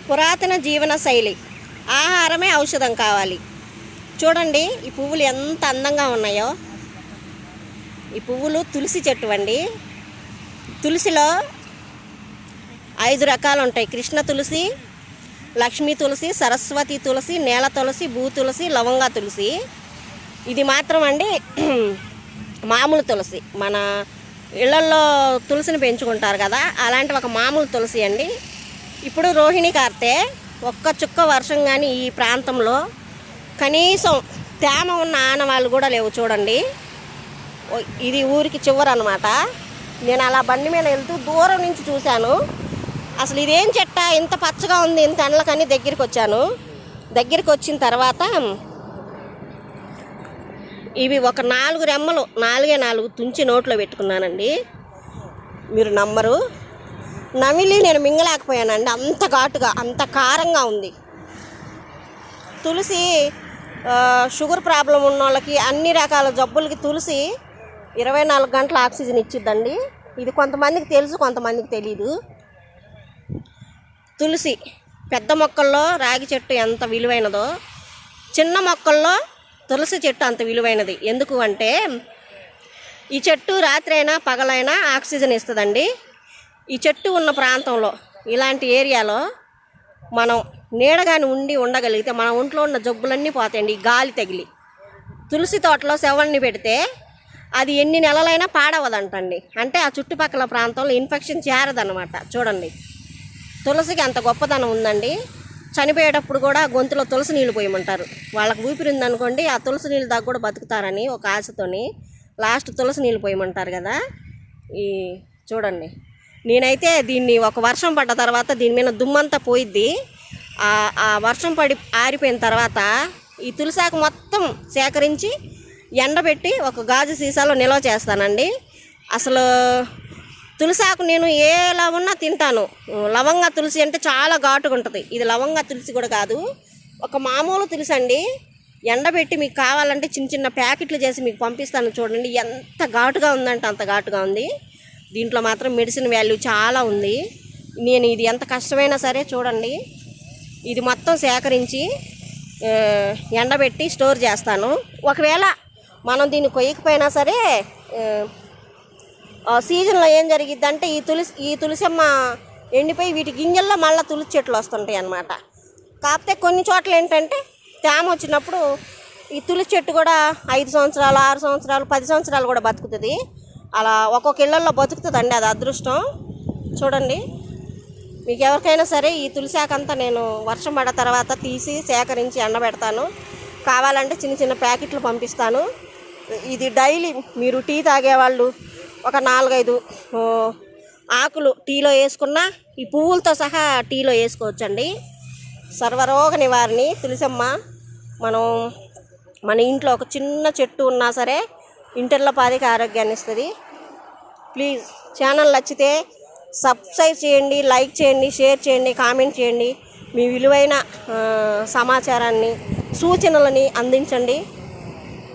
పురాతన జీవన శైలి, ఆహారమే ఔషధం కావాలి. చూడండి ఈ పువ్వులు ఎంత అందంగా ఉన్నాయో. ఈ పువ్వులు తులసి చెట్టు అండి. తులసిలో 5 రకాలు ఉంటాయి. కృష్ణ తులసి, లక్ష్మీ తులసి, సరస్వతి తులసి, నేల తులసి, భూ తులసి, లవంగా తులసి. ఇది మాత్రం అండి మామూలు తులసి, మన ఇళ్లల్లో తులసిని పెంచుకుంటారు కదా, అలాంటి ఒక మామూలు తులసి అండి. ఇప్పుడు రోహిణి కార్తె, ఒక్క చుక్క వర్షం కానీ ఈ ప్రాంతంలో కనీసం తేమ ఉన్న ఆనవాళ్ళు కూడా లేవు. చూడండి, ఇది ఊరికి చివర అనమాట. నేను అలా బండి మీద వెళ్తూ దూరం నుంచి చూశాను. అసలు ఇదేం చెట్ట ఇంత పచ్చగా ఉంది, ఇంత ఎండలకని దగ్గరికి వచ్చాను. దగ్గరికి వచ్చిన తర్వాత ఇవి ఒక 4 రెమ్మలు, 4 తుంచి నోట్లో పెట్టుకున్నానండి. మీరు నమ్మరు, నమిలి నేను మింగలేకపోయానండి. అంత ఘాటుగా, అంత కారంగా ఉంది. తులసి షుగర్ ప్రాబ్లం ఉన్న వాళ్ళకి, అన్ని రకాల జబ్బులకి తులసి 24 గంటల ఆక్సిజన్ ఇచ్చిద్దండి. ఇది కొంతమందికి తెలుసు, కొంతమందికి తెలీదు. తులసి పెద్ద మొక్కల్లో రాగి చెట్టు ఎంత విలువైనదో, చిన్న మొక్కల్లో తులసి చెట్టు అంత విలువైనది. ఎందుకు అంటే ఈ చెట్టు రాత్రి అయినా పగలైనా ఆక్సిజన్ ఇస్తుందండి. ఈ చెట్టు ఉన్న ప్రాంతంలో, ఇలాంటి ఏరియాలో మనం నీడగాని ఉండగలిగితే మన ఒంట్లో ఉన్న జబ్బులన్నీ పోతాయండి. ఈ గాలి తగిలి తులసి తోటలో శవాన్ని పెడితే అది ఎన్ని నెలలైనా పాడవదంటండి. అంటే ఆ చుట్టుపక్కల ప్రాంతంలో ఇన్ఫెక్షన్ చేరదన్నమాట. చూడండి, తులసికి అంత గొప్పదనం ఉందండి. చనిపోయేటప్పుడు కూడా గొంతులో తులసి నీళ్ళు పోయమంటారు. వాళ్ళకి ఊపిరి ఉందనుకోండి, ఆ తులసి నీళ్ళు దాకా కూడా బతుకుతారని ఒక ఆశతోని లాస్ట్ తులసి నీళ్ళు పోయమంటారు కదా. ఈ చూడండి, నేనైతే దీన్ని ఒక వర్షం పడ్డ తర్వాత దీని మీద దుమ్మంతా పోయిద్ది. ఆ వర్షం పడి ఆరిపోయిన తర్వాత ఈ తులసాకు మొత్తం సేకరించి ఎండబెట్టి ఒక గాజు సీసాలో నిల్వ చేస్తానండి. అసలు తులసాకు నేను ఎలా ఉన్నా తింటాను. లవంగా తులసి అంటే చాలా ఘాటుగా ఉంటుంది. ఇది లవంగా తులసి కూడా కాదు, ఒక మామూలు తులసి అండి. ఎండబెట్టి మీకు కావాలంటే చిన్న చిన్న ప్యాకెట్లు చేసి మీకు పంపిస్తాను. చూడండి ఎంత ఘాటుగా ఉందంటే అంత ఘాటుగా ఉంది. దీంట్లో మాత్రం మెడిసిన్ వాల్యూ చాలా ఉంది. నేను ఇది ఎంత కష్టమైనా సరే చూడండి, ఇది మొత్తం సేకరించి ఎండబెట్టి స్టోర్ చేస్తాను. ఒకవేళ మనం దీన్ని కొయ్యకపోయినా సరే సీజన్లో ఏం జరిగిద్దంటే ఈ తులసమ్మ ఎండిపోయి వీటి గింజల్లో మళ్ళీ తులసి చెట్లు వస్తుంటాయి అన్నమాట. కాకపోతే కొన్ని చోట్ల ఏంటంటే తేమ వచ్చినప్పుడు ఈ తులసి చెట్టు కూడా 5 సంవత్సరాలు, 6 సంవత్సరాలు, 10 సంవత్సరాలు కూడా బతుకుతుంది. అలా ఒక్కొక్క ఇళ్లలో బతుకుతుందండి, అది అదృష్టం. చూడండి, మీకు ఎవరికైనా సరే ఈ తులసాకంతా నేను వర్షం పడ్డ తర్వాత తీసి సేకరించి ఎండబెడతాను. కావాలంటే చిన్న చిన్న ప్యాకెట్లు పంపిస్తాను. ఇది డైలీ మీరు టీ తాగేవాళ్ళు ఒక 4-5 ఆకులు టీలో వేసుకున్నా, ఈ పువ్వులతో సహా టీలో వేసుకోవచ్చండి. సర్వరోగ నివారణి తులసమ్మ. మన ఇంట్లో ఒక చిన్న చెట్టు ఉన్నా సరే ఇంటిలో పాదికి ఆరోగ్యాన్ని ఇస్తుంది. ప్లీజ్ ఛానల్ నచ్చితే సబ్స్క్రైబ్ చేయండి, లైక్ చేయండి, షేర్ చేయండి, కామెంట్ చేయండి. మీ విలువైన సమాచారాన్ని, సూచనలని అందించండి.